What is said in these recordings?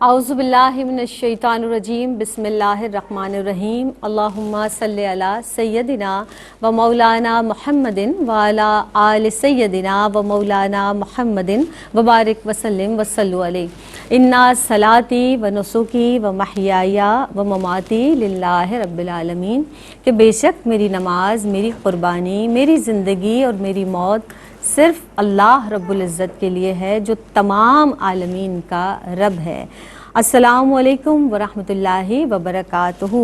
اعوذ باللہ من الشیطان الرجیم بسم اللہ الرحمن الرحیم اللہم صلی علی سیدنا و مولانا محمد وعلی آل سیدنا و مولانا محمد وبارک وسلم وصلو علیہ انا صلاتی و نسکی و محیائی و مماتی للہ رب العالمین کہ بے شک میری نماز، میری قربانی، میری زندگی اور میری موت صرف اللہ رب العزت کے لیے ہے جو تمام عالمین کا رب ہے۔ السلام علیکم ورحمۃ اللہ وبرکاتہ۔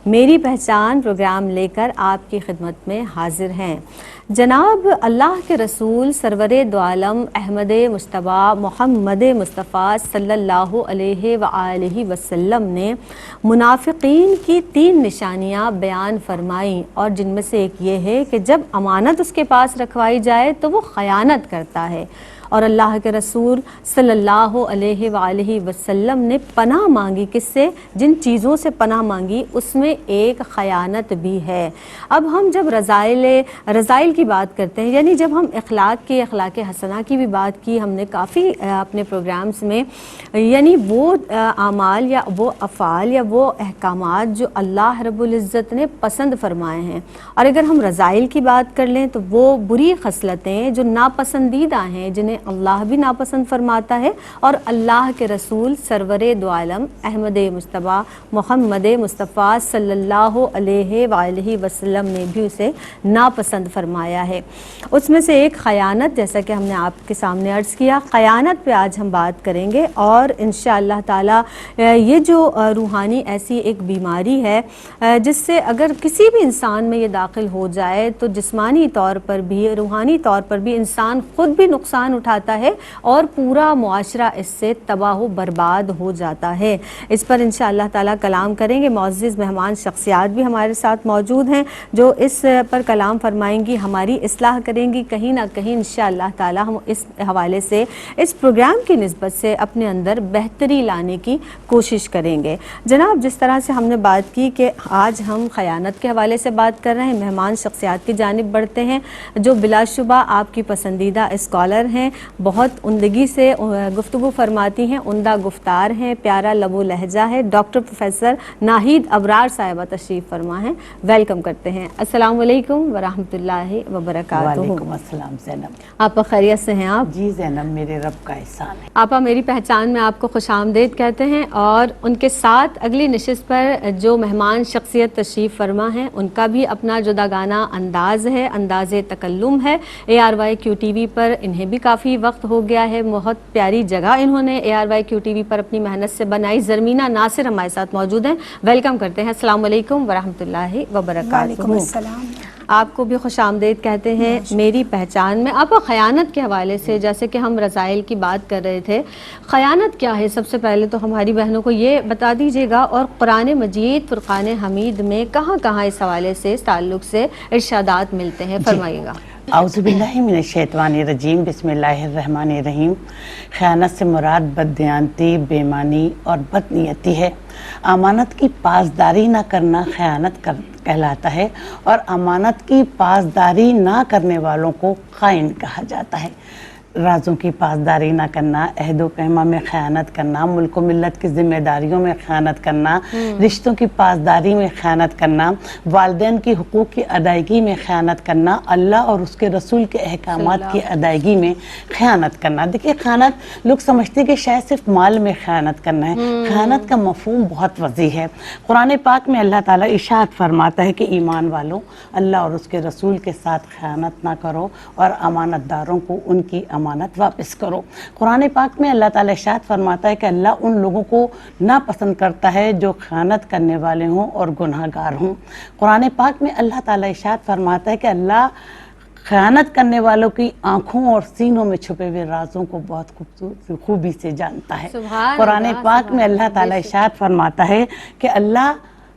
میری پہچان پروگرام لے کر آپ کی خدمت میں حاضر ہیں۔ جناب اللہ کے رسول سرور دو عالم احمد مجتبیٰ محمد مصطفیٰ صلی اللہ علیہ وآلہ وسلم نے منافقین کی 3 نشانیاں بیان فرمائیں، اور جن میں سے ایک یہ ہے کہ جب امانت اس کے پاس رکھوائی جائے تو وہ خیانت کرتا ہے، اور اللہ کے رسول صلی اللہ علیہ وآلہ وسلم نے پناہ مانگی کس سے؟ جن چیزوں سے پناہ مانگی اس میں ایک خیانت بھی ہے۔ اب ہم جب رذائل کی بات کرتے ہیں، یعنی جب ہم اخلاق حسنہ کی بھی بات کی، ہم نے کافی اپنے پروگرامز میں یعنی وہ اعمال یا وہ افعال یا وہ احکامات جو اللہ رب العزت نے پسند فرمائے ہیں، اور اگر ہم رذائل کی بات کر لیں تو وہ بری خصلتیں جو ناپسندیدہ ہیں، جنہیں اللہ بھی ناپسند فرماتا ہے اور اللہ کے رسول سرور دو عالم احمد مجتبیٰ محمد مصطفیٰ صلی اللہ علیہ وآلہ وسلم نے بھی اسے ناپسند فرمایا ہے۔ اس میں سے ایک خیانت، جیسا کہ ہم نے آپ کے سامنے عرض کیا، خیانت پہ آج ہم بات کریں گے، اور انشاءاللہ تعالی یہ جو روحانی ایسی ایک بیماری ہے جس سے اگر کسی بھی انسان میں یہ داخل ہو جائے تو جسمانی طور پر بھی روحانی طور پر بھی انسان خود بھی نقصان اٹھاتا ہے اور پورا معاشرہ اس سے تباہ و برباد ہو جاتا ہے۔ اس پر انشاءاللہ تعالی کلام کریں گے، معزز مہمان شخصیات بھی ہمارے ساتھ موجود ہیں جو اس پر کلام فرمائیں گی، ہماری اصلاح کریں گی، کہیں نہ کہیں انشاءاللہ تعالی ہم اس حوالے سے اس پروگرام کی نسبت سے اپنے اندر بہتری لانے کی کوشش کریں گے۔ جناب، جس طرح سے ہم نے بات کی کہ آج ہم خیانت کے حوالے سے بات کر رہے ہیں، مہمان شخصیات کی جانب بڑھتے ہیں جو بلا شبہ آپ کی پسندیدہ اسکالر ہیں، بہت عمدگی سے گفتگو فرماتی ہیں، عمدہ گفتار ہیں، پیارا لب و لہجہ ہے، ڈاکٹر پروفیسر ناہید ابرار صاحبہ تشریف فرما ہیں، ویلکم کرتے ہیں۔ السلام علیکم ورحمۃ اللہ وبرکاتہ۔ وعلیکم السلام زینب۔ آپ خیریت سے ہیں؟ آپ جی زینب، میرے رب کا احسان ہے۔ آپا میری پہچان میں آپ کو خوش آمدید کہتے ہیں، اور ان کے ساتھ اگلی نشست پر جو مہمان شخصیت تشریف فرما ہیں ان کا بھی اپنا جداگانہ انداز ہے، انداز تکلم ہے۔ ARYQ-TV پر انہیں بھی کافی وقت ہو گیا ہے، بہت پیاری جگہ انہوں نے ARYQ-TV پر اپنی محنت سے بنائی۔ زرمینہ ناصر ہمارے ساتھ موجود ہیں، ویلکم کرتے ہیں۔ السلام علیکم ورحمۃ اللہ وبرکاتہ۔ وعلیکم السلام۔ آپ کو بھی خوش آمدید کہتے ہیں میری پہچان میں۔ آپ خیانت کے حوالے سے، جیسے کہ ہم رذائل کی بات کر رہے تھے، خیانت کیا ہے سب سے پہلے تو ہماری بہنوں کو یہ بتا دیجیے گا، اور قرآن مجید فرقان حمید میں کہاں کہاں اس حوالے سے اس تعلق سے ارشادات ملتے ہیں، فرمائیے گا۔ اعوذ باللہ من الشیطان الرجیم، بسم اللہ الرحمن الرحیم۔ خیانت سے مراد بددیانتی، بے ایمانی اور بدنیتی ہے۔ امانت کی پاسداری نہ کرنا خیانت کہلاتا ہے، اور امانت کی پاسداری نہ کرنے والوں کو خائن کہا جاتا ہے۔ رازوں کی پاسداری نہ کرنا، عہد و پیماں میں خیانت کرنا، ملک و ملت کی ذمہ داریوں میں خیانت کرنا، رشتوں کی پاسداری میں خیانت کرنا، والدین کی حقوق کی ادائیگی میں خیانت کرنا، اللہ اور اس کے رسول کے احکامات کی ادائیگی میں خیانت کرنا۔ دیکھیے، خیانت لوگ سمجھتے کہ شاید صرف مال میں خیانت کرنا ہے۔ خیانت کا مفہوم بہت وسیع ہے۔ قرآن پاک میں اللہ تعالیٰ ارشاد فرماتا ہے کہ ایمان والوں، اللہ اور اس کے رسول کے ساتھ خیانت نہ کرو، اور امانت داروں کو ان کی امانت واپس کرو۔ قرآن پاک میں اللہ تعالیٰ ارشاد فرماتا ہے کہ اللہ ان لوگوں کو ناپسند کرتا ہے جو خیانت کرنے والے ہوں اور گناہ گار ہوں۔ قرآن پاک میں اللہ تعالیٰ ارشاد فرماتا ہے کہ اللہ خیانت کرنے والوں کی آنکھوں اور سینوں میں چھپے ہوئے رازوں کو بہت خوبی سے جانتا ہے۔ قرآن پاک میں اللہ تعالیٰ ارشاد فرماتا ہے کہ اللہ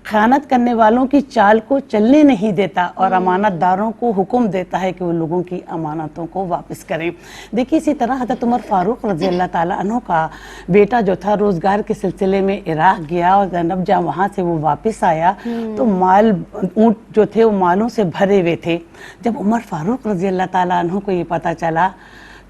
خیانت کرنے والوں کی چال کو چلنے نہیں دیتا، اور امانت داروں کو حکم دیتا ہے کہ وہ لوگوں کی امانتوں کو واپس کریں۔ دیکھیے، اسی طرح حضرت عمر فاروق رضی اللہ تعالیٰ عنہ کا بیٹا جو تھا روزگار کے سلسلے میں عراق گیا، اور زینب جہاں وہاں سے وہ واپس آیا تو اونٹ جو تھے وہ مالوں سے بھرے ہوئے تھے۔ جب عمر فاروق رضی اللہ تعالیٰ عنہ کو یہ پتہ چلا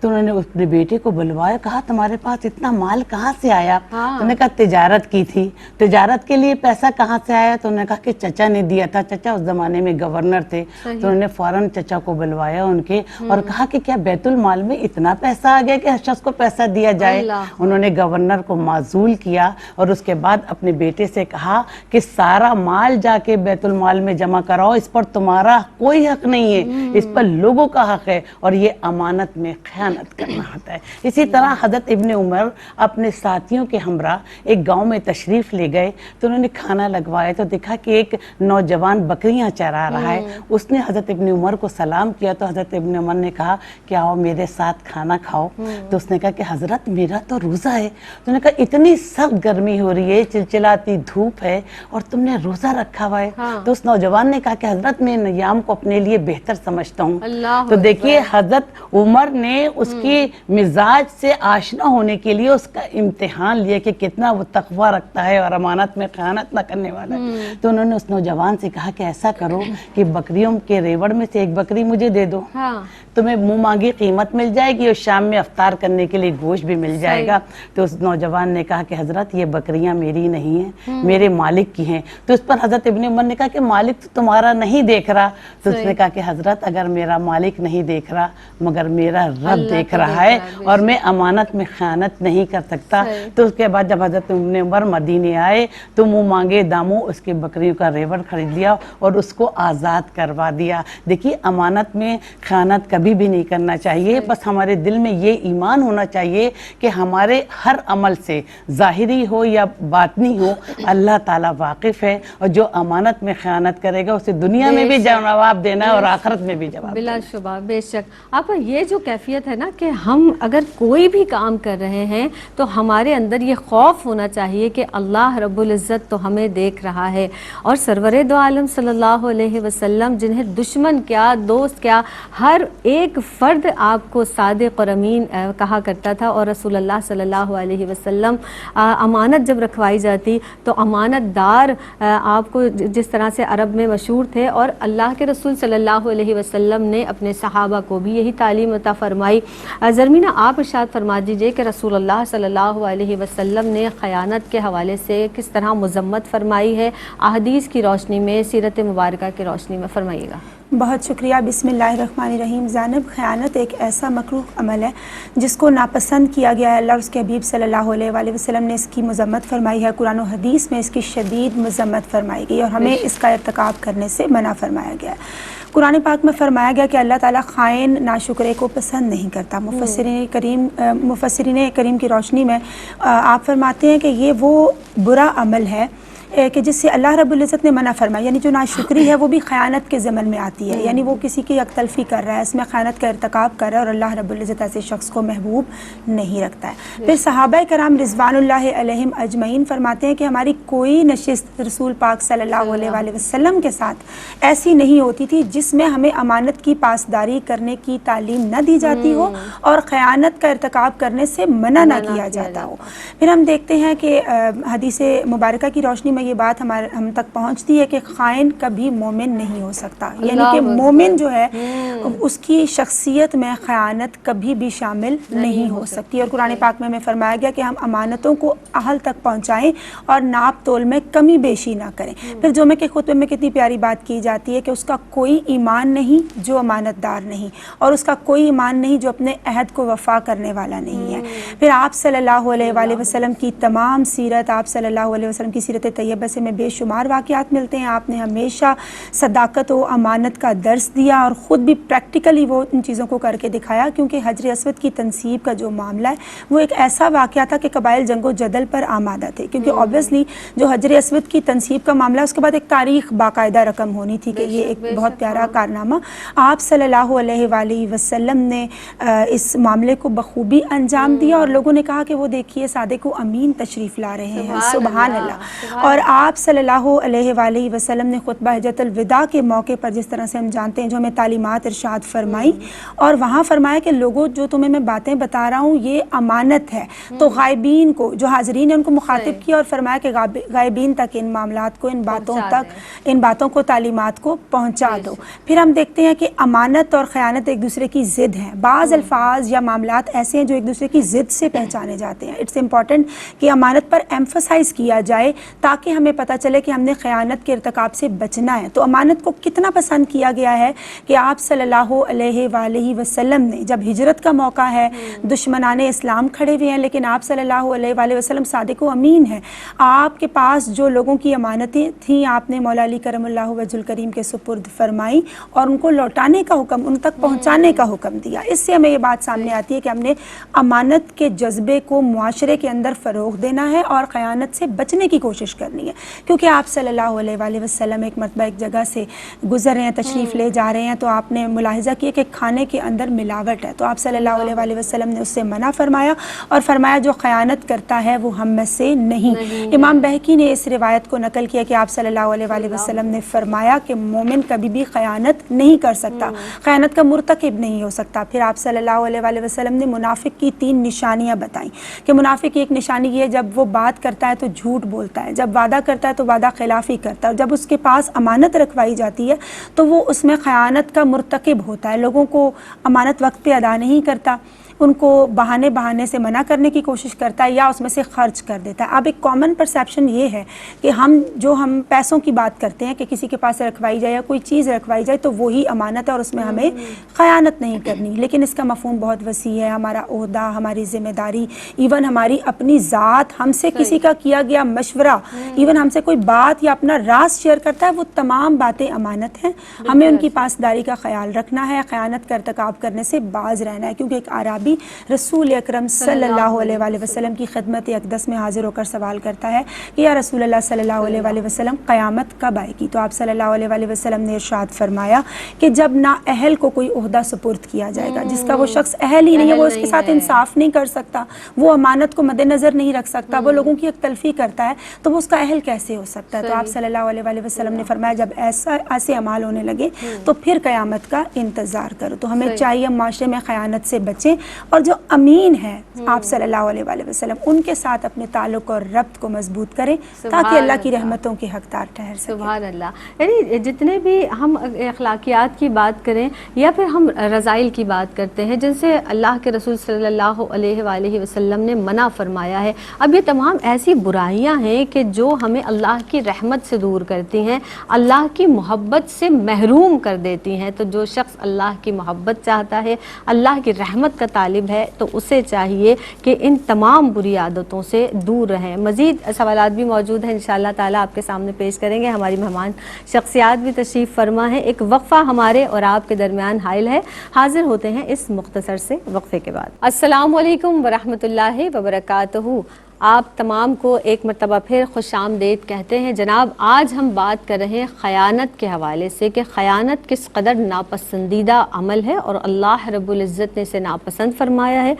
تو انہوں نے اپنے بیٹے کو بلوایا, کہا تمہارے پاس اتنا مال کہاں سے آیا؟ تو انہوں نے کہا تجارت کی تھی. تجارت کے لیے پیسہ کہاں سے آیا؟ تو انہوں نے کہا کہ چچا نے دیا تھا. چچا اس زمانے میں گورنر تھے, تو انہوں نے فوراً چچا کو بلوایا ان کے اور کہا کہ کیا بیت المال میں اتنا پیسہ آ گیا کہ ہر شخص کو پیسہ دیا جائے؟ انہوں نے گورنر کو معزول کیا اور اس کے بعد اپنے بیٹے سے کہا کہ سارا مال جا کے بیت المال میں جمع کراؤ, اس پر تمہارا کوئی حق نہیں ہے, اس پر لوگوں کا حق ہے, اور یہ امانت میں خیانت کرنا ہوتا ہے. اسی طرح حضرت ابن عمر اپنے ساتھیوں کے ہمراہ ایک گاؤں میں تشریف لے گئے, تو انہوں نے کھانا لگوایا تو دیکھا کہ ایک نوجوان بکریاں چرا رہا ہے. اس نے حضرت ابن عمر کو سلام کیا تو حضرت ابن عمر نے کہا کہ آؤ میرے ساتھ کھانا کھاؤ. تو اس نے کہا کہ حضرت میرا تو روزہ ہے. تو انہوں نے کہا اتنی سخت گرمی ہو رہی ہے, چلچلاتی دھوپ ہے اور تم نے روزہ رکھا ہوا ہے. تو اس نوجوان نے کہا کہ حضرت میں نیام کو اپنے لیے بہتر سمجھتا ہوں. تو دیکھیے حضرت عمر نے اس کی مزاج سے آشنا ہونے کے لیے اس کا امتحان لیا کہ کتنا وہ تقوی رکھتا ہے اور امانت میں خیانت نہ کرنے والا ہے. تو انہوں نے اس نوجوان سے کہا کہ ایسا کرو کہ بکریوں کے ریوڑ میں سے ایک بکری مجھے دے دو, تمہیں منہ مانگی قیمت مل جائے گی اور شام میں افطار کرنے کے لیے گوشت بھی مل جائے گا. تو اس نوجوان نے کہا کہ حضرت یہ بکریاں میری نہیں ہیں, میرے مالک کی ہیں. تو اس پر حضرت ابن عمر نے کہا کہ مالک تو تمہارا نہیں دیکھ رہا. تو اس نے کہا کہ حضرت اگر میرا مالک نہیں دیکھ رہا مگر میرا رب دیکھ رہا ہے اور میں امانت میں خیانت نہیں کر سکتا. تو اس کے بعد جب حضرت ابن عمر مدینے آئے تو منہ مانگے داموں اس کے بکریوں کا ریوڑ خرید لیا اور اس کو آزاد کروا دیا. دیکھیے امانت میں خیانت کبھی بھی نہیں کرنا چاہیے, بس ہمارے دل میں یہ ایمان ہونا چاہیے کہ ہمارے ہر عمل سے ظاہری ہو یا باطنی ہو اللہ تعالیٰ واقف ہے, اور جو امانت میں خیانت کرے گا اسے دنیا میں بھی جواب دینا ہے اور آخرت میں بھی جواب دینا ہے. بلا شبہ, بے شک. آپ یہ جو کیفیت ہے نا کہ ہم اگر کوئی بھی کام کر رہے ہیں تو ہمارے اندر یہ خوف ہونا چاہیے کہ اللہ رب العزت تو ہمیں دیکھ رہا ہے. اور سرور دو عالم صلی اللہ علیہ وسلم جنہیں دشمن کیا دوست کیا ہر ایک فرد آپ کو صادق اور امین کہا کرتا تھا, اور رسول اللہ صلی اللہ علیہ وسلم امانت جب رکھوائی جاتی تو امانت دار آپ کو جس طرح سے عرب میں مشہور تھے, اور اللہ کے رسول صلی اللہ علیہ وسلم نے اپنے صحابہ کو بھی یہی تعلیم عطا فرمائی. زرمینہ آپ ارشاد فرما دیجئے کہ رسول اللہ صلی اللہ علیہ وسلم نے خیانت کے حوالے سے کس طرح مذمت فرمائی ہے, احادیث کی روشنی میں, سیرت مبارکہ کی روشنی میں فرمائیے گا. بہت شکریہ. بسم اللہ الرحمن الرحیم. زینب, خیانت ایک ایسا مکروہ عمل ہے جس کو ناپسند کیا گیا ہے. اللہ اور اس کے حبیب صلی اللہ علیہ وآلہ وسلم نے اس کی مذمت فرمائی ہے. قرآن و حدیث میں اس کی شدید مذمت فرمائی گئی اور ہمیں اس کا ارتکاب کرنے سے منع فرمایا گیا ہے. قرآن پاک میں فرمایا گیا کہ اللہ تعالیٰ خائن ناشکرے کو پسند نہیں کرتا. مفسرین کریم کی روشنی میں آپ فرماتے ہیں کہ یہ وہ برا عمل ہے کہ جس سے اللہ رب العزت نے منع فرمایا. یعنی جو ناشکری ہے وہ بھی خیانت کے ضمن میں آتی ہے, یعنی وہ کسی کی یک تلفی کر رہا ہے, اس میں خیانت کا ارتکاب کر رہا ہے, اور اللہ رب العزت ایسے شخص کو محبوب نہیں رکھتا ہے. پھر صحابہ کرام رضوان اللہ علیہم اجمعین فرماتے ہیں کہ ہماری کوئی نشست رسول پاک صلی اللہ علیہ وآلہ وسلم کے ساتھ ایسی نہیں ہوتی تھی جس میں ہمیں امانت کی پاسداری کرنے کی تعلیم نہ دی جاتی ہو اور خیانت کا ارتکاب کرنے سے منع نہ کیا جاتا ہو. پھر ہم دیکھتے ہیں کہ حدیث مبارکہ کی روشنی میں یہ بات ہم تک پہنچتی ہے کہ خائن کبھی مومن نہیں ہو سکتا. یعنی کہ مومن جو ہے اس کی شخصیت میں خیانت کبھی بھی شامل نہیں ہو سکتی. اور قرآن پاک میں ہمیں فرمایا گیا کہ ہم امانتوں کو اہل تک پہنچائیں اور ناپ تول میں کمی بیشی نہ کریں. پھر جمعے کے خطبے میں کتنی پیاری بات کی جاتی ہے کہ اس کا کوئی ایمان نہیں جو امانت دار نہیں, اور اس کا کوئی ایمان نہیں جو اپنے عہد کو وفا کرنے والا نہیں ہے. پھر آپ صلی اللہ علیہ وآلہ وسلم کی تمام سیرت, آپ صلی اللہ علیہ وسلم کی سیرت طیبہ سے میں بے شمار واقعات ملتے ہیں. آپ نے ہمیشہ صداقت و امانت کا درس دیا اور خود بھی پریکٹیکلی وہ ان چیزوں کو کر کے دکھایا, کیونکہ حجر اسود کی تنصیب کا جو معاملہ ہے وہ ایک ایسا واقعہ تھا کہ قبائل جنگ و جدل پر آمادہ تھے, کیونکہ آبویسلی جو حجر اسود کی تنصیب کا معاملہ اس کے بعد ایک تاریخ باقاعدہ رقم ہونی تھی کہ یہ ایک بہت پیارا کارنامہ آپ صلی اللہ علیہ وآلہ وسلم نے اس معاملے کو بخوبی انجام دیا, اور لوگوں نے کہا کہ وہ دیکھیے صادق و امین تشریف لا رہے ہیں. سبحان اللہ. اور اور آپ صلی اللہ علیہ وآلہ وسلم نے خطبہ حجۃ الوداع کے موقع پر جس طرح سے ہم جانتے ہیں جو ہمیں تعلیمات ارشاد فرمائی اور وہاں فرمایا کہ لوگوں جو تمہیں میں باتیں بتا رہا ہوں یہ امانت ہے، تو غائبین کو جو حاضرین ہیں ان کو مخاطب کیا اور فرمایا کہ غائبین تک ان معاملات کو ان باتوں کو تعلیمات کو پہنچا دو۔ پھر ہم دیکھتے ہیں کہ امانت اور خیانت ایک دوسرے کی ضد ہیں، بعض الفاظ یا معاملات ایسے ہیں جو ایک دوسرے کی ضد سے پہچانے جاتے ہیں۔ اٹس امپورٹنٹ کہ امانت پر ایمفسائز کیا جائے تاکہ ہمیں پتہ چلے کہ ہم نے خیانت کے ارتکاب سے بچنا ہے۔ تو امانت کو کتنا پسند کیا گیا ہے کہ آپ صلی اللہ علیہ وآلہ وسلم نے جب ہجرت کا موقع ہے، دشمنان اسلام کھڑے ہوئے ہیں، لیکن آپ صلی اللہ علیہ وآلہ وسلم صادق و امین ہیں، آپ کے پاس جو لوگوں کی امانتیں تھیں آپ نے مولا علی کرم اللہ وجہ الکریم کے سپرد فرمائی اور ان کو لوٹانے کا حکم، ان تک پہنچانے کا حکم دیا۔ اس سے ہمیں یہ بات سامنے آتی ہے کہ ہم نے امانت کے جذبے کو معاشرے کے اندر فروغ دینا ہے اور خیانت سے بچنے کی کوشش کرنی ہے، کیونکہ آپ صلی اللہ علیہ وآلہ وسلم ایک مرتبہ ایک جگہ سے گزر رہے ہیں، تشریف لے جا رہے ہیں، تو آپ نے ملاحظہ کیا کہ کھانے کے اندر ملاوٹ ہے، تو آپ صلی اللہ علیہ وآلہ وسلم نے اس سے منع فرمایا اور فرمایا جو خیانت کرتا ہے وہ ہم میں سے نہیں۔ امام بہقی نے اس روایت کو نقل کیا کہ آپ صلی اللہ علیہ وآلہ وسلم نے فرمایا کہ مومن کبھی بھی خیانت نہیں کر سکتا، خیانت کا مرتکب نہیں ہو سکتا۔ پھر آپ صلی اللہ علیہ وآلہ وسلم نے منافق کی 3 نشانیاں بتائیں کہ منافق کی ایک نشانی یہ ہے جب وہ بات کرتا ہے تو جھوٹ بولتا ہے، جب وعدہ کرتا ہے تو وعدہ خلافی کرتا ہے، اور جب اس کے پاس امانت رکھوائی جاتی ہے تو وہ اس میں خیانت کا مرتکب ہوتا ہے، لوگوں کو امانت وقت پہ ادا نہیں کرتا، ان کو بہانے سے منع کرنے کی کوشش کرتا ہے یا اس میں سے خرچ کر دیتا ہے۔ اب ایک کامن پرسیپشن یہ ہے کہ ہم پیسوں کی بات کرتے ہیں کہ کسی کے پاس رکھوائی جائے یا کوئی چیز رکھوائی جائے تو وہی امانت ہے اور اس میں ہمیں خیانت نہیں کرنی، لیکن اس کا مفہوم بہت وسیع ہے۔ ہمارا عہدہ، ہماری ذمہ داری، ایون ہماری اپنی ذات، ہم سے کسی کا کیا گیا مشورہ، ایون ہم سے کوئی بات یا اپنا راز شیئر کرتا ہے، وہ تمام باتیں امانت ہیں، ہمیں ان کی پاسداری کا خیال رکھنا ہے، خیانت کا ارتکاب کرنے سے باز رہنا ہے۔ کیونکہ ایک عربی رسول اکرم صلی اللہ علیہ وآلہ وسلم کی خدمت اقدس میں حاضر ہو کر سوال کرتا ہے کہ یا رسول اللہ صلی اللہ علیہ وآلہ وسلم قیامت کب آئے گی؟ تو آپ صلی اللہ علیہ وآلہ وسلم نے ارشاد فرمایا کہ جب نااہل کو کوئی عہدہ سپرد کیا جائے گا، جس کا وہ شخص اہل ہی نہیں ہے، وہ اس کے ساتھ انصاف نہیں کر سکتا، وہ امانت کو مد نظر نہیں رکھ سکتا، وہ لوگوں کی ایک تلفی کرتا ہے، تو وہ اس کا اہل کیسے ہو سکتا ہے؟ تو آپ صلی اللہ علیہ وآلہ وسلم نے فرمایا جب ایسے اعمال ہونے لگے تو پھر قیامت کا انتظار کرو۔ تو ہمیں چاہیے معاشرے میں خیانت سے بچیں، اور جو امین ہے آپ صلی اللہ علیہ وآلہ وسلم ان کے ساتھ اپنے تعلق اور ربط کو مضبوط کریں تاکہ اللہ کی رحمتوں کے حقدار ٹھہر سکیں۔ سبحان اللہ۔ یعنی جتنے بھی ہم اخلاقیات کی بات کریں یا پھر ہم رذائل کی بات کرتے ہیں جن سے اللہ کے رسول صلی اللہ علیہ وآلہ وسلم نے منع فرمایا ہے، اب یہ تمام ایسی برائیاں ہیں کہ جو ہمیں اللہ کی رحمت سے دور کرتی ہیں، اللہ کی محبت سے محروم کر دیتی ہیں۔ تو جو شخص اللہ کی محبت چاہتا ہے، اللہ کی رحمت کا طالب ہے، تو اسے چاہیے کہ ان تمام بری عادتوں سے دور رہیں۔ مزید سوالات بھی موجود ہیں انشاءاللہ تعالیٰ آپ کے سامنے پیش کریں گے، ہماری مہمان شخصیات بھی تشریف فرما ہے۔ ایک وقفہ ہمارے اور آپ کے درمیان حائل ہے، حاضر ہوتے ہیں اس مختصر سے وقفے کے بعد۔ السلام علیکم ورحمۃ اللہ وبرکاتہ۔ آپ تمام کو ایک مرتبہ پھر خوش آمدید کہتے ہیں۔ جناب آج ہم بات کر رہے ہیں خیانت کے حوالے سے کہ خیانت کس قدر ناپسندیدہ عمل ہے اور اللہ رب العزت نے اسے ناپسند فرمایا ہے،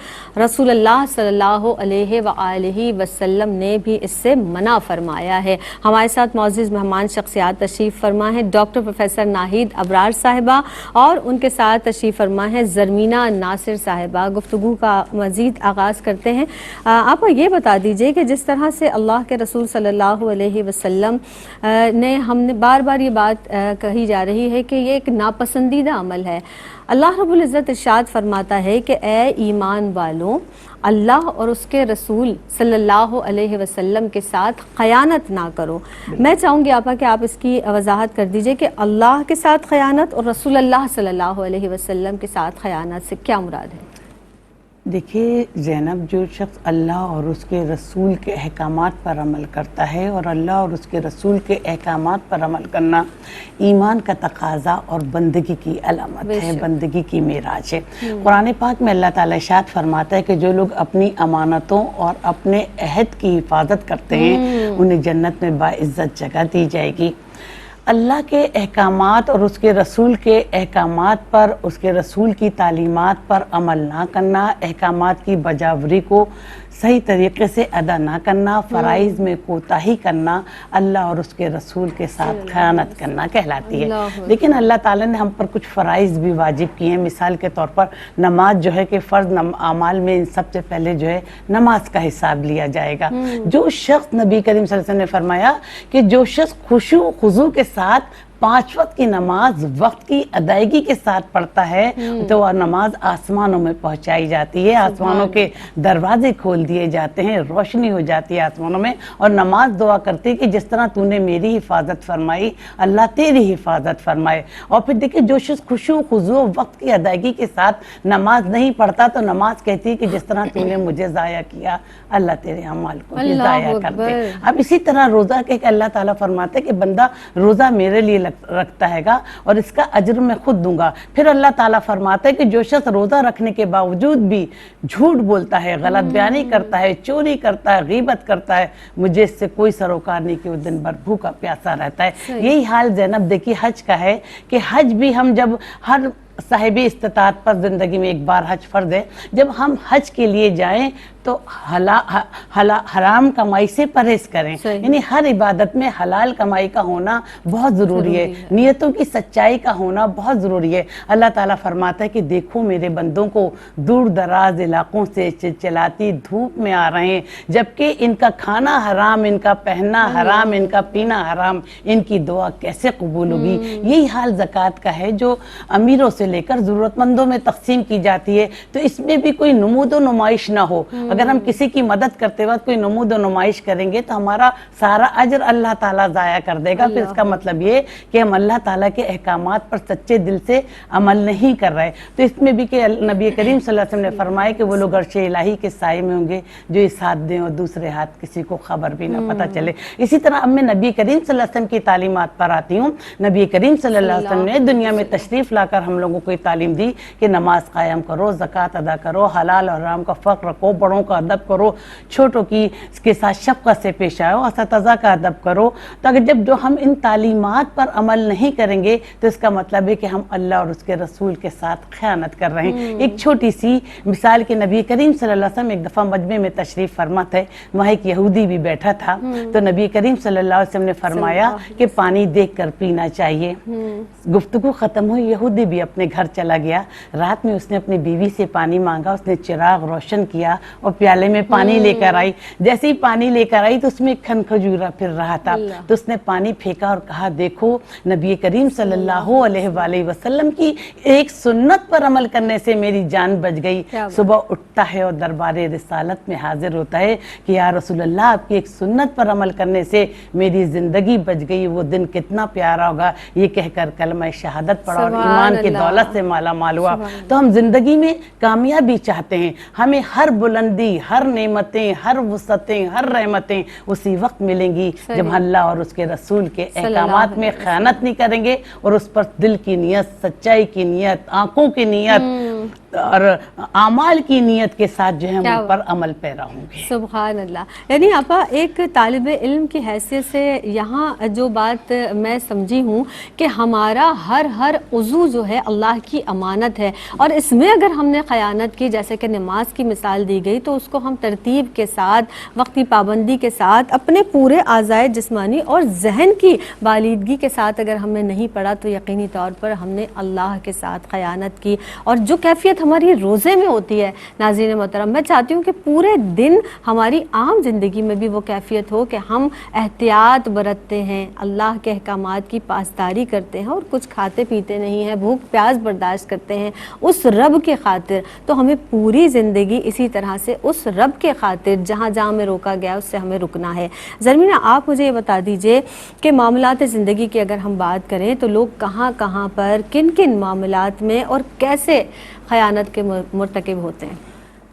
رسول اللہ صلی اللہ علیہ وآلہ وسلم نے بھی اس سے منع فرمایا ہے۔ ہمارے ساتھ معزز مہمان شخصیات تشریف فرما ہیں، ڈاکٹر پروفیسر ناہید ابرار صاحبہ اور ان کے ساتھ تشریف فرما ہے زرمینہ ناصر صاحبہ۔ گفتگو کا مزید آغاز کرتے ہیں۔ آپ یہ بتا دیجئے کہ جس طرح سے اللہ کے رسول صلی اللہ علیہ وسلم ہم نے بار بار یہ بات کہی جا رہی ہے کہ یہ ایک ناپسندیدہ عمل ہے، اللہ رب العزت ارشاد فرماتا ہے کہ اے ایمان والوں، اللہ اور اس کے رسول صلی اللہ علیہ وسلم کے ساتھ خیانت نہ کرو۔ میں چاہوں گی آپا کہ آپ اس کی وضاحت کر دیجئے کہ اللہ کے ساتھ خیانت اور رسول اللہ صلی اللہ علیہ وسلم کے ساتھ خیانت سے کیا مراد ہے؟ دیکھیے زینب، جو شخص اللہ اور اس کے رسول کے احکامات پر عمل کرتا ہے، اور اللہ اور اس کے رسول کے احکامات پر عمل کرنا ایمان کا تقاضا اور بندگی کی علامت ہے، بندگی کی معراج ہے۔ قرآن پاک میں اللہ تعالیٰ ارشاد فرماتا ہے کہ جو لوگ اپنی امانتوں اور اپنے عہد کی حفاظت کرتے ہیں انہیں جنت میں باعزت جگہ دی جائے گی۔ اللہ کے احکامات اور اس کے رسول کے احکامات پر، اس کے رسول کی تعلیمات پر عمل نہ کرنا، احکامات کی بجاوری کو صحیح طریقے سے ادا نہ کرنا، فرائض میں کوتاہی کرنا، اللہ اور اس کے رسول کے ساتھ خیانت کرنا کہلاتی ہے۔ لیکن اللہ تعالیٰ نے ہم پر کچھ فرائض بھی واجب کیے ہیں۔ مثال کے طور پر نماز جو ہے کہ فرض اعمال میں سب سے پہلے جو ہے نماز کا حساب لیا جائے گا۔ جو شخص، نبی کریم صلی اللہ علیہ وسلم نے فرمایا کہ جو شخص خشوع خضوع کے ساتھ 5 وقت کی نماز وقت کی ادائیگی کے ساتھ پڑھتا ہے تو وہ نماز آسمانوں میں پہنچائی جاتی ہے، آسمانوں کے دروازے کھول دیے جاتے ہیں، روشنی ہو جاتی ہے آسمانوں میں، اور نماز دعا کرتی ہے کہ جس طرح تو نے میری حفاظت فرمائی اللہ تیری حفاظت فرمائے۔ اور پھر دیکھیں جو شخص خشوع خضوع وقت کی ادائیگی کے ساتھ نماز نہیں پڑھتا تو نماز کہتی ہے کہ جس طرح تو نے مجھے ضائع کیا اللہ تیرے اعمال کو بھی ضائع کر دے۔ اب اسی طرح روزہ کہ اللہ تعالیٰ فرماتے ہیں کہ بندہ روزہ میرے لیے رکھتا ہے گا اور اس کا اجر میں خود دوں گا۔ پھر اللہ تعالیٰ فرماتا ہے کہ جو شخص روزہ رکھنے کے باوجود بھی جھوٹ بولتا ہے، غلط بیانی کرتا ہے، چوری کرتا ہے، غیبت کرتا ہے، مجھے اس سے کوئی سروکار نہیں کہ وہ دن بھر بھوکا پیاسا رہتا ہے۔ یہی حال زینب دیکھی حج کا ہے کہ حج بھی ہم جب ہر صاحب استطاعت پر زندگی میں ایک بار حج فرض ہے، جب ہم حج کے لیے جائیں تو حرام کمائی سے پرہیز کریں، یعنی ہر عبادت میں حلال کمائی کا ہونا بہت ضروری ہے، نیتوں کی سچائی کا ہونا بہت ضروری ہے۔ اللہ تعالیٰ فرماتا ہے کہ دیکھو میرے بندوں کو دور دراز علاقوں سے چلچلاتی دھوپ میں آ رہے ہیں، جبکہ ان کا کھانا حرام، ان کا پہننا حرام، ان کا پینا حرام، ان کی دعا کیسے قبول ہوگی؟ یہی حال زکوٰۃ کا ہے جو امیروں سے لے کر ضرورت مندوں میں تقسیم کی جاتی ہے، تو اس میں بھی کوئی نمود و نمائش نہ ہو۔ اگر ہم کسی کی مدد کرتے وقت کوئی نمود و نمائش کریں گے تو ہمارا سارا اجر اللہ تعالیٰ ضائع کر دے گا۔ پھر اس کا مطلب یہ کہ ہم اللہ تعالیٰ کے احکامات پر سچے دل سے عمل نہیں کر رہے۔ تو اس میں بھی کہ نبی کریم صلی اللہ علیہ وسلم نے فرمایا کہ وہ لوگ عرش الہی کے سائے میں ہوں گے جو اس ہاتھ دیں اور دوسرے ہاتھ کسی کو خبر بھی نہ پتہ چلے۔ اسی طرح اب میں نبی کریم صلی اللہ علیہ وسلم کی تعلیمات پر آتی ہوں۔ نبی کریم صلی اللہ علیہ وسلم نے دنیا میں تشریف لا کر ہم لوگوں کو تعلیم دی کہ نماز قائم کرو، زکوٰۃ ادا کرو، حلال اور حرام کا فرق رکھو، بڑوں کا ادب کرو، چھوٹوں کے ساتھ شفقت سے پیش آؤ، اساتذہ کا ادب کرو۔ تو اگر جو ہم ان تعلیمات پر عمل نہیں کریں گے تو اس کا مطلب ہے کہ ہم اللہ اور اس کے رسول کے ساتھ خیانت کر رہے ہیں۔ ایک چھوٹی سی مثال کہ نبی کریم صلی اللہ علیہ وسلم ایک دفعہ مجمع میں تشریف فرما تھے، وہاں ایک یہودی بھی بیٹھا تھا، تو نبی کریم صلی اللہ علیہ وسلم نے فرمایا کہ پانی دیکھ کر پینا چاہیے۔ گفتگو ختم ہوئی، یہودی بھی اپنے گھر چلا گیا۔ رات میں اس نے اپنی بیوی سے پانی مانگا، اس نے چراغ روشن کیا اور پیالے میں پانی لے کر آئی۔ جیسے ہی پانی لے کر آئی تو اس میں کھن کھجورا پھر رہا تھا، تو اس نے پانی پھینکا اور کہا دیکھو نبی کریم صلی اللہ علیہ وآلہ وسلم کی ایک سنت پر عمل کرنے سے میری جان بچ گئی۔ صبح اٹھتا ہے اور دربار رسالت میں حاضر ہوتا ہے کہ یا رسول اللہ آپ کی ایک سنت پر عمل کرنے سے میری زندگی بچ گئی، وہ دن کتنا پیارا ہوگا، یہ کہہ کر کلمہ شہادت پڑھا اور ایمان کی دولت سے مالا مال ہوا۔ تو ہم زندگی میں کامیابی چاہتے ہیں، ہمیں ہر بلندی، ہر نعمتیں، ہر وسعتیں، ہر رحمتیں اسی وقت ملیں گی جب اللہ اور اس کے رسول کے احکامات میں خیانت نہیں کریں گے اور اس پر دل کی نیت، سچائی کی نیت، آنکھوں کی نیت اور اعمال کی نیت کے ساتھ جو ہے ہم ان پر عمل پیرا ہوں گے۔ سبحان اللہ۔ یعنی آپا ایک طالب علم کی حیثیت سے یہاں جو بات میں سمجھی ہوں کہ ہمارا ہر عضو جو ہے اللہ کی امانت ہے، اور اس میں اگر ہم نے خیانت کی، جیسے کہ نماز کی مثال دی گئی، تو اس کو ہم ترتیب کے ساتھ، وقت کی پابندی کے ساتھ، اپنے پورے اعضائے جسمانی اور ذہن کی بالیدگی کے ساتھ اگر ہم نے نہیں پڑھا تو یقینی طور پر ہم نے اللہ کے ساتھ خیانت کی۔ اور جو کیفیت ہماری روزے میں ہوتی ہے ناظرین محترم، میں چاہتی ہوں کہ پورے دن ہماری عام زندگی میں بھی وہ کیفیت ہو کہ ہم احتیاط برتتے ہیں، اللہ کے احکامات کی پاسداری کرتے ہیں اور کچھ کھاتے پیتے نہیں ہیں، بھوک پیاس برداشت کرتے ہیں اس رب کے خاطر۔ تو ہمیں پوری زندگی اسی طرح سے اس رب کے خاطر جہاں جہاں میں روکا گیا اس سے ہمیں رکنا ہے۔ زرمینہ آپ مجھے یہ بتا دیجئے کہ معاملات زندگی کی اگر ہم بات کریں تو لوگ کہاں کہاں پر کن کن معاملات میں اور کیسے خیانت کے مرتکب ہوتے ہیں؟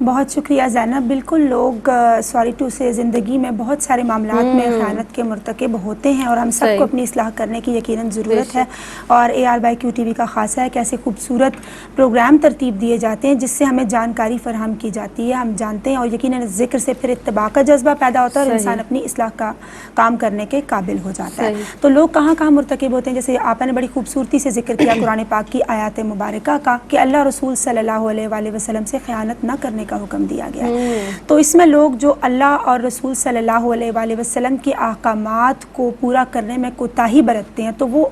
بہت شکریہ زینب. بالکل لوگ سوری ٹو سے زندگی میں بہت سارے معاملات میں خیانت کے مرتکب ہوتے ہیں اور ہم سب کو اپنی اصلاح کرنے کی یقیناً ضرورت ہے. اور AR/Q TV کا خاصہ ہے کہ ایسے خوبصورت پروگرام ترتیب دیے جاتے ہیں جس سے ہمیں جانکاری فراہم کی جاتی ہے. ہم جانتے ہیں اور یقیناً ذکر سے پھر اتباع کا جذبہ پیدا ہوتا ہے اور انسان اپنی اصلاح کا کام کرنے کے قابل ہو جاتا ہے. تو لوگ کہاں کہاں مرتکب ہوتے ہیں؟ جیسے آپ نے بڑی خوبصورتی سے ذکر کیا قرآن پاک کی آیات مبارکہ کا کہ اللہ رسول صلی اللہ علیہ وآلہ وسلم سے خیانت نہ کرنے کا حکم دیا گیا ہے. تو اس میں لوگ جو اللہ اور رسول صلی اللہ علیہ وآلہ وسلم کے احکامات کو پورا کرنے میں کوتاہی برتتے ہیں تو وہ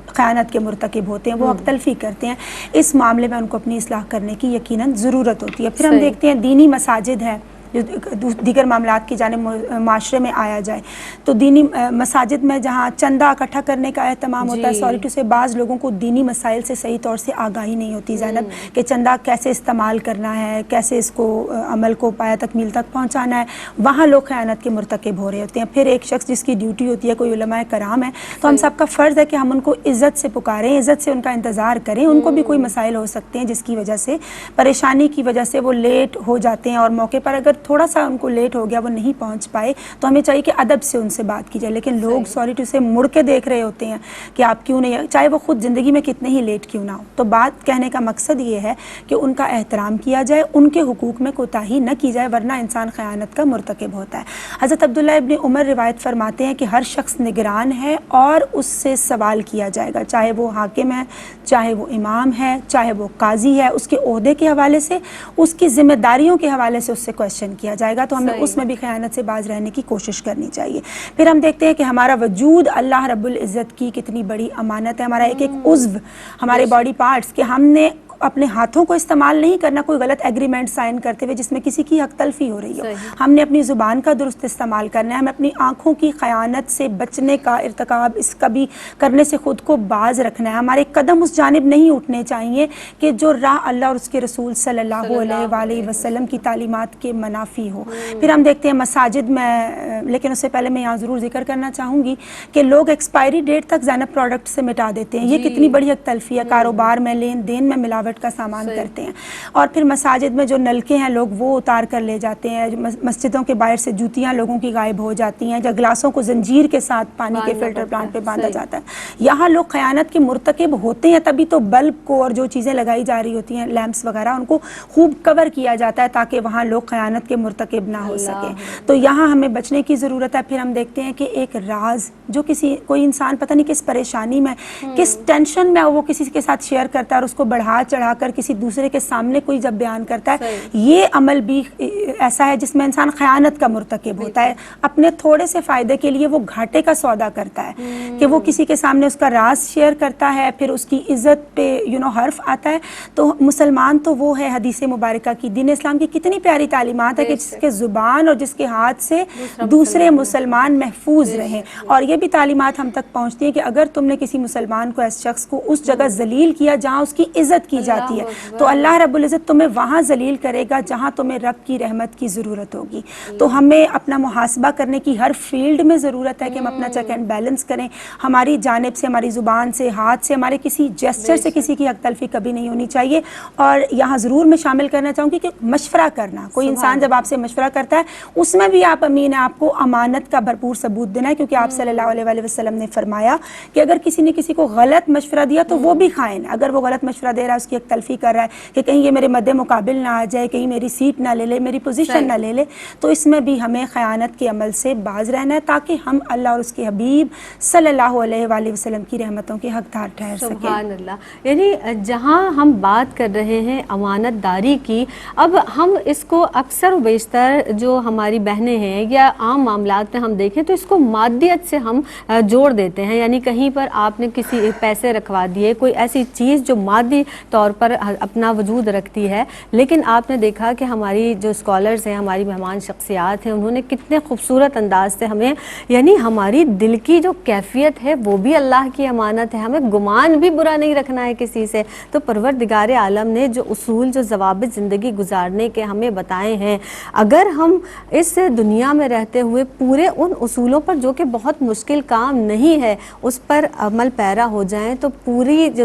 خیانت کے مرتکب ہوتے ہیں، وہ حق تلفی کرتے ہیں. اس معاملے میں ان کو اپنی اصلاح کرنے کی یقیناً ضرورت ہوتی ہے. پھر ہم دیکھتے ہیں دینی مساجد ہے جو دیگر معاملات کی جانب معاشرے میں آیا جائے تو دینی مساجد میں جہاں چندہ اکٹھا کرنے کا اہتمام ہوتا ہے، سوری ٹو سے بعض لوگوں کو دینی مسائل سے صحیح طور سے آگاہی نہیں ہوتی زینب کہ چندہ کیسے استعمال کرنا ہے، کیسے اس کو عمل کو پایا تکمیل تک پہنچانا ہے. وہاں لوگ خیانت کے مرتکب ہو رہے ہوتے ہیں. پھر ایک شخص جس کی ڈیوٹی ہوتی ہے، کوئی علماء کرام ہے، تو ہم سب کا فرض ہے کہ ہم ان کو عزت سے پکاریں، عزت سے ان کا انتظار کریں. ان کو بھی کوئی مسائل ہو سکتے ہیں جس کی وجہ سے پریشانی کی وجہ سے وہ لیٹ ہو جاتے ہیں اور موقع پر اگر تھوڑا سا ان کو لیٹ ہو گیا، وہ نہیں پہنچ پائے تو ہمیں چاہیے کہ ادب سے ان سے بات کی جائے. لیکن لوگ سوری ٹو سے مڑ کے دیکھ رہے ہوتے ہیں کہ آپ کیوں نہیں، چاہے وہ خود زندگی میں کتنے ہی لیٹ کیوں نہ ہو. تو بات کہنے کا مقصد یہ ہے کہ ان کا احترام کیا جائے، ان کے حقوق میں کوتاہی نہ کی جائے، ورنہ انسان خیانت کا مرتکب ہوتا ہے. حضرت عبداللہ ابن عمر روایت فرماتے ہیں کہ ہر شخص نگران ہے اور اس سے سوال کیا جائے گا، چاہے وہ حاکم ہے، چاہے وہ امام ہے، چاہے وہ قاضی ہے. اس کے عہدے کے حوالے سے، اس کی ذمہ داریوں کے حوالے سے اس سے کویشچن کیا جائے گا. تو ہمیں اس میں بھی خیانت سے باز رہنے کی کوشش کرنی چاہیے. پھر ہم دیکھتے ہیں کہ ہمارا وجود اللہ رب العزت کی کتنی بڑی امانت ہے. ہمارا ایک ایک عضو، ہمارے باڈی پارٹس کہ ہم نے اپنے ہاتھوں کو استعمال نہیں کرنا کوئی غلط ایگریمنٹ سائن کرتے ہوئے جس میں کسی کی حق تلفی ہو رہی ہو. ہم نے اپنی زبان کا درست استعمال کرنا ہے. ہمیں اپنی آنکھوں کی خیانت سے بچنے کا، ارتکاب اس کا بھی کرنے سے خود کو باز رکھنا ہے. ہمارے قدم اس جانب نہیں اٹھنے چاہیے کہ جو راہ اللہ اور اس کے رسول صلی اللہ علیہ وآلہ وسلم کی تعلیمات کے منافی ہو. پھر ہم دیکھتے ہیں مساجد میں، لیکن اس سے پہلے میں یہاں ضرور ذکر کرنا چاہوں گی کہ لوگ ایکسپائری ڈیٹ تک زینب پروڈکٹ سے مٹا دیتے ہیں. یہ کتنی بڑی حق تلفی ہے. کاروبار میں، لین دین میں ملاوٹ کا سامان کرتے ہیں. اور پھر مساجد میں جو نلکے ہیں لوگ وہ اتار کر لے جاتے ہیں. مسجدوں کے باہر سے جوتیاں لوگوں کی غائب ہو جاتی ہیں، یا گلاسوں کو زنجیر کے ساتھ پانی کے فلٹر پلانٹ پہ باندھا جاتا ہے. یہاں لوگ خیانت کے مرتکب ہوتے ہیں. تبھی تو بلب کو اور جو چیزیں لگائی جا رہی ہوتی ہیں، لیمپس وغیرہ، ان کو خوب کور کیا جاتا ہے تاکہ وہاں لوگ خیانت کے مرتکب نہ ہو سکے. تو یہاں ہمیں بچنے کی ضرورت ہے. پھر ہم دیکھتے ہیں کہ ایک راز جو کوئی انسان پتہ نہیں کس پریشانی میں، کس ٹینشن میں وہ کسی کے ساتھ شیئر کرتا ہے اور اس کو بڑھا چڑھا کر کسی دوسرے کے سامنے کوئی جب بیان کرتا ہے، یہ عمل بھی ایسا ہے جس میں انسان خیانت کا مرتکب ہوتا ہے. اپنے تھوڑے سے فائدے کے لیے وہ گھاٹے کا سودا کرتا ہے کہ وہ کسی کے سامنے اس کا راز شیئر کرتا ہے، پھر اس کی عزت پہ حرف آتا ہے. تو مسلمان تو وہ ہے، حدیث مبارکہ کی، دین اسلام کی کتنی پیاری تعلیمات ہے کہ جس کے زبان اور جس کے ہاتھ سے دوسرے مسلمان محفوظ رہیں. اور یہ بھی تعلیمات ہم تک پہنچتی ہیں کہ اگر تم نے کسی مسلمان کو، اس شخص کو اس جگہ ذلیل کیا جہاں اس کی عزت کی جاتی ہے، تو اللہ رب العزت تمہیں وہاں ذلیل کرے گا جہاں تمہیں رب کی رحمت کی ضرورت ہوگی. تو ہمیں اپنا محاسبہ کرنے کی ہر فیلڈ میں ضرورت ہے کہ ہم اپنا چیک اینڈ بیلنس کریں. ہماری جانب سے، ہماری زبان سے، ہاتھ سے، ہمارے کسی جیسچر سے کسی کی حق تلفی کبھی نہیں ہونی چاہیے. اور یہاں ضرور میں شامل کرنا چاہوں گی کہ مشورہ کرنا، کوئی انسان جب آپ سے مشورہ کرتا ہے اس میں بھی آپ امین ہیں، آپ کو امانت کا بھرپور ثبوت دینا ہے. کیونکہ آپ صلی اللہ علیہ وآلہ وسلم نے فرمایا کہ اگر کسی نے کسی کو غلط مشورہ دیا تو وہ بھی خائن ہے. اگر وہ غلط مشورہ دے رہا ہے، اس کی حق تلفی کر رہا ہے کہ کہیں یہ میرے مد مقابل نہ آ جائے، کہیں میری سیٹ نہ لے لے، میری پوزیشن نہ لے لے، تو اس میں بھی ہمیں خیانت کے عمل سے باز رہنا ہے تاکہ ہم اللہ اور اس کے حبیب صلی اللہ علیہ وآلہ وسلم کی رحمتوں کے حقدار ٹھہر سکیں. سبحان اللہ. یعنی جہاں ہم بات کر رہے ہیں امانت داری کی، اب ہم اس کو اکثر و بیشتر جو ہماری بہنیں ہیں یا عام معاملات میں ہم دیکھیں تو اس کو مادیت سے ہم جوڑ دیتے ہیں. یعنی کہیں پر آپ نے کسی پیسے رکھوا دیے، کوئی ایسی چیز جو مادی طور پر اپنا وجود رکھتی ہے. لیکن آپ نے دیکھا کہ ہماری جو اسکالرز ہیں، ہماری مہمان شخصیات ہیں، انہوں نے کتنے خوبصورت انداز سے ہمیں، یعنی ہماری دل کی جو کیفیت ہے وہ بھی اللہ کی امانت ہے. ہمیں گمان بھی برا نہیں رکھنا ہے کسی سے. تو پروردگار عالم نے جو اصول، جو ضوابط زندگی گزارنے کے ہمیں بتائے ہیں، اگر ہم اس دنیا میں رہتے ہوئے پورے ان اصولوں پر، جو کہ بہت مشکل کام نہیں ہے، اس پر عمل پیرا ہو جائیں تو پوری جو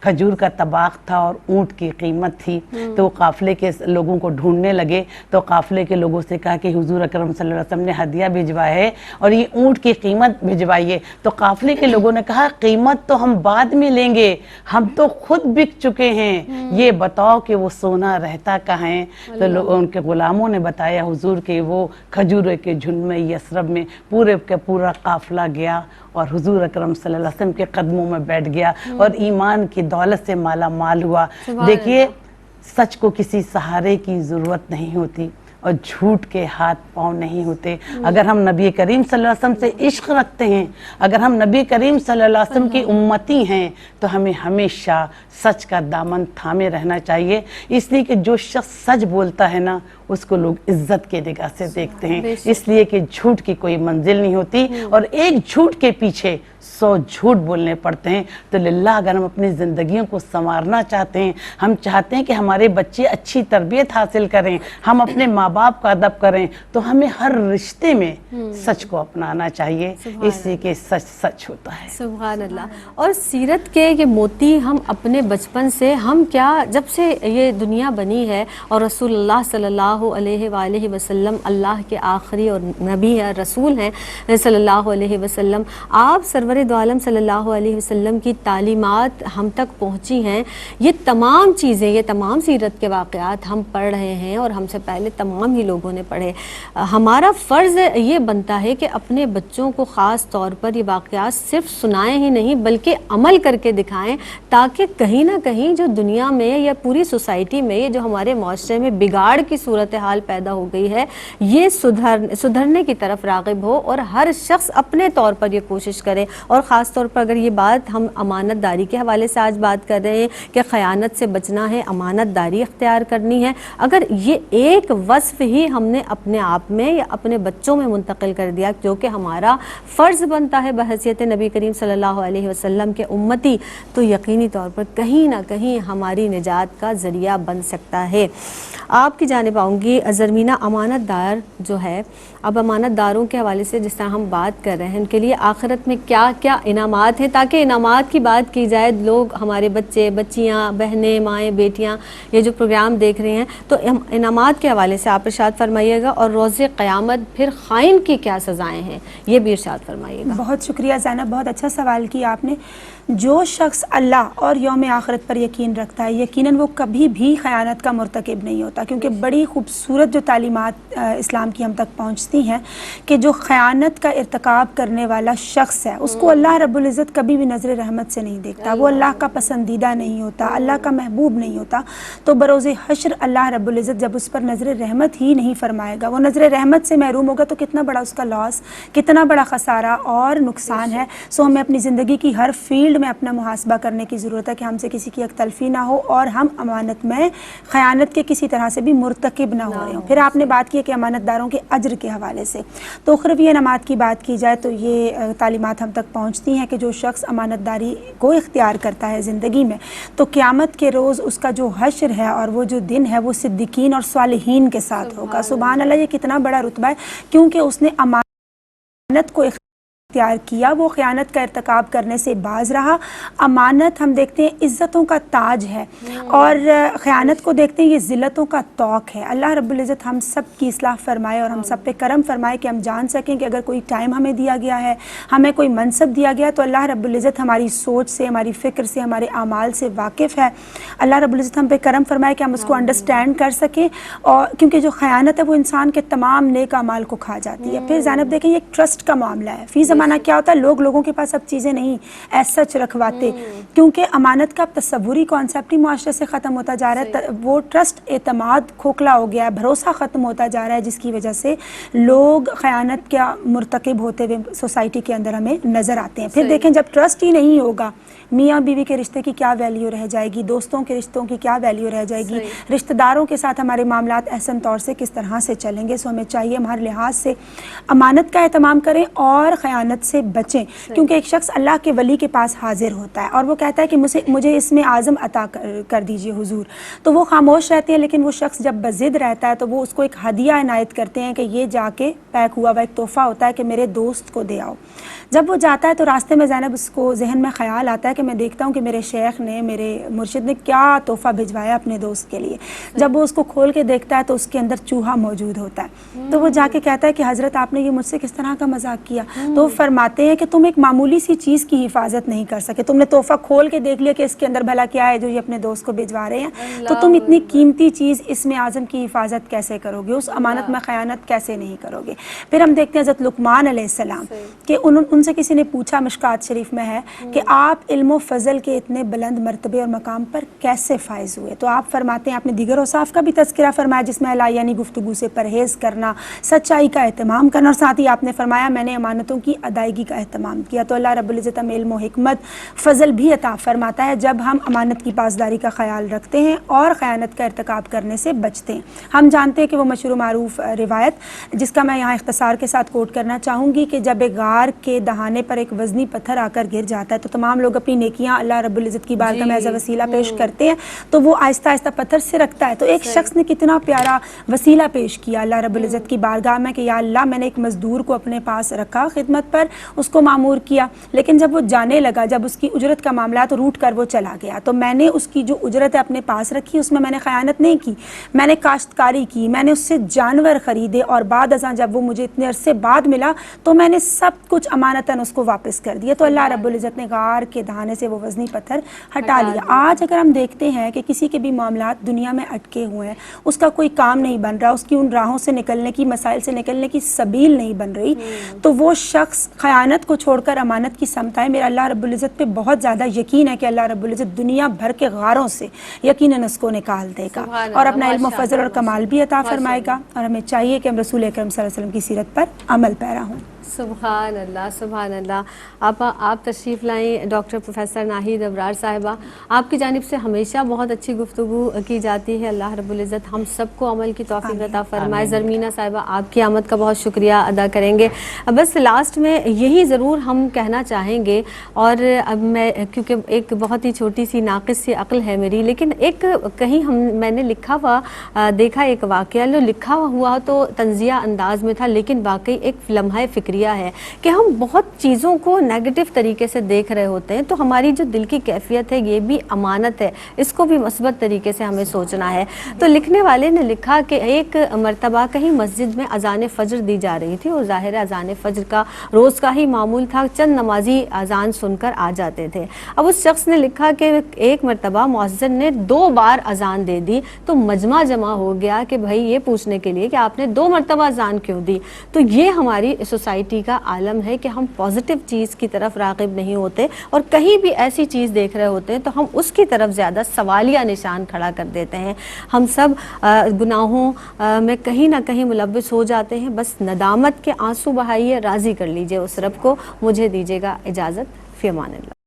کھجور کا طباق تھا اور اونٹ کی قیمت تھی، تو وہ قافلے کے لوگوں کو ڈھونڈنے لگے، تو قافلے کے لوگوں سے کہا کہ حضور اکرم صلی اللہ علیہ وسلم نے ہدیہ بھجوایا ہے اور یہ اونٹ کی قیمت بھجوائیے۔ تو قافلے کے لوگوں نے کہا قیمت تو ہم بعد میں لیں گے، ہم تو خود بک چکے ہیں، یہ بتاؤ کہ وہ سونا رہتا کہاں ہے؟ تو ان کے غلاموں نے بتایا حضور کہ وہ کھجورے کے جھنڈ میں یثرب میں پورے کا پورا قافلہ گیا اور حضور اکرم صلی اللہ علیہ وسلم کے قدموں میں بیٹھ گیا اور ایمان کی دولت سے مالا مال ہوا۔ دیکھیے سچ کو کسی سہارے کی ضرورت نہیں ہوتی اور جھوٹ کے ہاتھ پاؤں نہیں ہوتے۔ اگر ہم نبی کریم صلی اللہ علیہ وسلم سے عشق رکھتے ہیں، اگر ہم نبی کریم صلی اللہ علیہ وسلم کی امتی ہیں، تو ہمیں ہمیشہ سچ کا دامن تھامے رہنا چاہیے، اس لیے کہ جو شخص سچ بولتا ہے نا اس کو لوگ عزت کے نگاہ سے دیکھتے ہیں، اس لیے کہ جھوٹ کی کوئی منزل نہیں ہوتی اور ایک جھوٹ کے پیچھے 100 جھوٹ بولنے پڑتے ہیں۔ تو للہ اگر ہم اپنی زندگیوں کو سنوارنا چاہتے ہیں، ہم چاہتے ہیں کہ ہمارے بچے اچھی تربیت حاصل کریں، ہم اپنے ماں باپ کا ادب کریں، تو ہمیں ہر رشتے میں سچ کو اپنانا چاہیے، اس لیے کہ سچ سچ ہوتا ہے۔ سبحان اللہ۔ اور سیرت کے یہ موتی ہم اپنے بچپن سے، ہم کیا جب سے یہ دنیا بنی ہے اور رسول اللہ صلی اللہ علیہ وآلہ وسلم اللہ کے آخری اور نبی ہے، رسول ہیں صلی اللہ علیہ وسلم، آپ سرور دو عالم صلی اللہ علیہ وسلم کی تعلیمات ہم تک پہنچی ہیں، یہ تمام چیزیں، یہ تمام سیرت کے واقعات ہم پڑھ رہے ہیں اور ہم سے پہلے تمام ہی لوگوں نے پڑھے۔ ہمارا فرض یہ بنتا ہے کہ اپنے بچوں کو خاص طور پر یہ واقعات صرف سنائیں ہی نہیں بلکہ عمل کر کے دکھائیں، تاکہ کہیں نہ کہیں جو دنیا میں یا پوری سوسائٹی میں یہ جو ہمارے معاشرے میں بگاڑ کی صورتحال پیدا ہو گئی ہے، یہ سدھرنے کی طرف راغب ہو اور ہر شخص اپنے طور پر یہ کوشش کرے۔ اور خاص طور پر اگر یہ بات ہم امانت داری کے حوالے سے آج بات کر رہے ہیں کہ خیانت سے بچنا ہے، امانت داری اختیار کرنی ہے، اگر یہ ایک وصف ہی ہم نے اپنے آپ میں یا اپنے بچوں میں منتقل کر دیا جو کہ ہمارا فرض بنتا ہے بحیثیت نبی کریم صلی اللہ علیہ وسلم کے امتی، تو یقینی طور پر کہیں نہ کہیں ہماری نجات کا ذریعہ بن سکتا ہے۔ آپ کی جانب آؤں گی زرمینہ، امانت دار جو ہے، اب امانت داروں کے حوالے سے جس طرح ہم بات کر رہے ہیں ان کے لیے آخرت میں کیا کیا انعامات ہیں، تاکہ انعامات کی بات کی جائے، لوگ ہمارے بچے بچیاں بہنیں مائیں بیٹیاں یہ جو پروگرام دیکھ رہے ہیں، تو انعامات کے حوالے سے آپ ارشاد فرمائیے گا، اور روز قیامت پھر خائن کی کیا سزائیں ہیں یہ بھی ارشاد فرمائیے گا۔ بہت شکریہ زینب، بہت اچھا سوال کیا آپ نے۔ جو شخص اللہ اور یوم آخرت پر یقین رکھتا ہے، یقیناً وہ کبھی بھی خیانت کا مرتکب نہیں ہوتا، کیونکہ بڑی خوبصورت جو تعلیمات اسلام کی ہم تک پہنچتی ہیں کہ جو خیانت کا ارتکاب کرنے والا شخص ہے اس کو اللہ رب العزت کبھی بھی نظر رحمت سے نہیں دیکھتا، وہ اللہ کا پسندیدہ نہیں ہوتا، اللہ کا محبوب نہیں ہوتا۔ تو بروز حشر اللہ رب العزت جب اس پر نظر رحمت ہی نہیں فرمائے گا، وہ نظر رحمت سے محروم ہوگا، تو کتنا بڑا اس کا لاس، کتنا بڑا خسارہ اور نقصان ہے۔ سو ہمیں اپنی زندگی کی ہر فیلڈ میں اپنا محاسبہ کرنے کی ضرورت ہے کہ ہم سے کسی کی یک تلفی نہ ہو اور ہم امانت میں خیانت کے کسی طرح سے بھی مرتکب نہ ہو رہے ہوں۔ پھر آپ نے بات کی کہ امانت داروں کے اجر کے حوالے سے، تو اخروی انعامات کی بات کی جائے تو یہ تعلیمات ہم تک پہنچتی ہیں کہ جو شخص امانت داری کو اختیار کرتا ہے زندگی میں، تو قیامت کے روز اس کا جو حشر ہے اور وہ جو دن ہے وہ صدیقین اور صالحین کے ساتھ ہوگا۔ سبحان اللہ، یہ کتنا بڑا رتبہ ہے، کیونکہ اس نے امانت کو اختیار کیا، وہ خیانت کا ارتکاب کرنے سے باز رہا۔ امانت ہم دیکھتے ہیں عزتوں کا تاج ہے اور خیانت کو دیکھتے ہیں یہ ذلتوں کا توق ہے۔ اللہ رب العزت ہم سب کی اصلاح فرمائے اور ہم سب پہ کرم فرمائے کہ ہم جان سکیں کہ اگر کوئی ٹائم ہمیں دیا گیا ہے، ہمیں کوئی منصب دیا گیا، تو اللہ رب العزت ہماری سوچ سے، ہماری فکر سے، ہمارے اعمال سے واقف ہے۔ اللہ رب العزت ہم پہ کرم فرمائے کہ ہم اس کو انڈرسٹینڈ کر سکیں، اور کیونکہ جو خیانت ہے وہ انسان کے تمام نیک اعمال کو کھا جاتی ہے۔ پھر زینب دیکھیں، یہ ایک ٹرسٹ کا معاملہ ہے۔ فی زمانہ کیا ہوتا ہے، لوگوں کے پاس اب چیزیں نہیں ایز سچ رکھواتے، کیونکہ امانت کا تصوری کانسیپٹ ہی معاشرے سے ختم ہوتا جا رہا ہے، وہ ٹرسٹ اعتماد کھوکھلا ہو گیا ہے، بھروسہ ختم ہوتا جا رہا ہے، جس کی وجہ سے لوگ خیانت کا مرتکب ہوتے ہوئے سوسائٹی کے اندر ہمیں نظر آتے ہیں۔ پھر دیکھیں جب ٹرسٹ ہی نہیں ہوگا، میاں بیوی کے رشتے کی کیا ویلیو رہ جائے گی، دوستوں کے رشتوں کی کیا ویلیو رہ جائے گی، رشتہ داروں کے ساتھ ہمارے معاملات احسن طور سے کس طرح سے چلیں گے۔ سو ہمیں چاہیے ہم ہر لحاظ سے امانت کا اہتمام کریں اور خیانت خیانت سے بچیں، کیونکہ ایک شخص اللہ کے ولی کے پاس حاضر ہوتا ہے اور وہ کہتا ہے کہ مجھے اس میں اعظم عطا کر دیجئے حضور، تو وہ خاموش رہتے ہیں، لیکن وہ شخص جب بضد رہتا ہے تو وہ اس کو ایک ہدیہ عنایت کرتے ہیں کہ یہ جا کے پیک ہوا ہوا ایک تحفہ ہوتا ہے کہ میرے دوست کو دے آؤ۔ جب وہ جاتا ہے تو راستے میں زینب اس کو ذہن میں خیال آتا ہے کہ میں دیکھتا ہوں کہ میرے شیخ نے، میرے مرشد نے کیا تحفہ بھجوایا اپنے دوست کے لیے۔ جب وہ اس کو کھول کے دیکھتا ہے تو اس کے اندر چوہا موجود ہوتا ہے، تو وہ جا کے کہتا ہے کہ حضرت آپ نے یہ مجھ سے کس طرح کا مذاق کیا؟ تو وہ فرماتے ہیں کہ تم ایک معمولی سی چیز کی حفاظت نہیں کر سکے، تم نے تحفہ کھول کے دیکھ لیا کہ اس کے اندر بھلا کیا ہے جو یہ اپنے دوست کو بھجوا رہے ہیں، تو تم اتنی قیمتی چیز اسم اعظم کی حفاظت کیسے کرو گے، اس امانت میں خیانت کیسے نہیں کرو گے؟ پھر ہم دیکھتے ہیں حضرت لقمان علیہ السلام کہ ان سے کسی نے پوچھا، مشکات شریف میں ہے کہ آپ علم و فضل کے اتنے بلند مرتبے اور مقام پر کیسے فائز ہوئے؟ تو آپ فرماتے ہیں، آپ نے دیگر اوصاف کا بھی تذکرہ فرمایا جس میں لا یعنی گفتگو سے پرہیز کرنا، سچائی کا اہتمام کرنا، اور ساتھ ہی آپ نے فرمایا میں نے امانتوں کی ادائیگی کا اہتمام کیا۔ تو اللہ رب العزت ہمیں علم و حکمت فضل بھی عطا فرماتا ہے جب ہم امانت کی پاسداری کا خیال رکھتے ہیں اور خیانت کا ارتکاب کرنے سے بچتے ہیں۔ ہم جانتے ہیں کہ وہ مشہور معروف روایت جس کا میں یہاں اختصار کے ساتھ کوٹ کرنا چاہوں گی کہ جب ایک غار کے دہانے پر ایک وزنی پتھر آ کر گر جاتا ہے تو تمام لوگ اپنی نیکیاں اللہ رب العزت کی بارگاہ میں ایز اے وسیلہ پیش کرتے ہیں، تو وہ آہستہ آہستہ پتھر سے رکھتا ہے۔ تو ایک شخص نے کتنا پیارا وسیلہ پیش کیا اللہ رب العزت کی بارگاہ میں کہ یا اللہ میں نے ایک مزدور کو اپنے پاس رکھا خدمت پر، اس کو مامور کیا، لیکن جب وہ جانے لگا، جب اس کی اجرت کا معاملہ تو روٹ کر وہ چلا گیا، تو میں نے اس کی جو اجرت ہے اپنے پاس رکھی، اس میں نے خیانت نہیں کی، میں نے کاشتکاری کی، میں نے اس سے جانور خریدے اور بعد ازاں جب وہ مجھے اتنے عرصے بعد ملا تو میں نے سب کچھ امانتاً اس کو واپس کر دیا۔ تو اللہ رب العزت نے غار کے دہانے سے وہ وزنی پتھر ہٹا لیا۔ آج اگر ہم دیکھتے ہیں کہ کسی کے بھی معاملات دنیا میں اٹکے ہوئے ہیں، اس کا کوئی کام نہیں بن رہا، اس کی ان راہوں سے نکلنے کی، مسائل سے نکلنے کی سبیل نہیں بن رہی، تو وہ شخص خیانت کو چھوڑ کر امانت کی سمت آئے۔ میرا اللہ رب العزت پہ بہت زیادہ یقین ہے کہ اللہ رب العزت دنیا بھر کے غاروں سے یقیناً اس کو نکال دے گا اور اپنا علم و فضل اور کمال بھی عطا فرمائے گا، اور ہمیں چاہیے کہ ہم رسول اکرم صلی اللہ علیہ وسلم کی سیرت پر عمل پیرا ہوں۔ سبحان اللہ، سبحان اللہ۔ آپ تشریف لائیں ڈاکٹر پروفیسر ناہید ابرار صاحبہ، آپ کی جانب سے ہمیشہ بہت اچھی گفتگو کی جاتی ہے۔ اللہ رب العزت ہم سب کو عمل کی توفیق عطا فرمائے۔ زرمینہ صاحبہ آپ کی آمد کا بہت شکریہ ادا کریں گے۔ بس لاسٹ میں یہی ضرور ہم کہنا چاہیں گے، اور اب میں کیونکہ ایک بہت ہی چھوٹی سی ناقص سی عقل ہے میری، لیکن ایک کہیں میں نے لکھا ہوا دیکھا ایک واقعہ، جو لکھا ہوا تو طنزیہ انداز میں تھا لیکن واقعی ایک لمحہ فکریہ ہے کہ ہم بہت چیزوں کو نیگیٹو طریقے سے دیکھ رہے ہوتے ہیں، تو ہماری جو دل کی کیفیت ہے یہ بھی امانت ہے، اس کو بھی مثبت طریقے سے ہمیں سوچنا ہے۔ تو لکھنے والے نے لکھا کہ ایک مرتبہ کہیں مسجد میں اذان فجر دی جا رہی تھی، اور ظاہر ہے اذان فجر کا روز کا ہی معمول تھا، چند نمازی اذان سن کر آ جاتے تھے۔ اب اس شخص نے لکھا کہ ایک مرتبہ مؤذن نے 2 بار اذان دے دی تو مجمع جمع ہو گیا کہ بھائی یہ پوچھنے کے لیے کہ آپ نے 2 مرتبہ اذان کیوں دی۔ تو یہ ہماری سوسائٹی کا عالم ہے کہ ہم پازیٹیو چیز کی طرف راغب نہیں ہوتے، اور کہیں بھی ایسی چیز دیکھ رہے ہوتے ہیں تو ہم اس کی طرف زیادہ سوالیہ نشان کھڑا کر دیتے ہیں۔ ہم سب گناہوں میں کہیں نہ کہیں ملوث ہو جاتے ہیں، بس ندامت کے آنسو بہائیے، راضی کر لیجئے اس رب کو۔ مجھے دیجیے گا اجازت، فی امان اللہ۔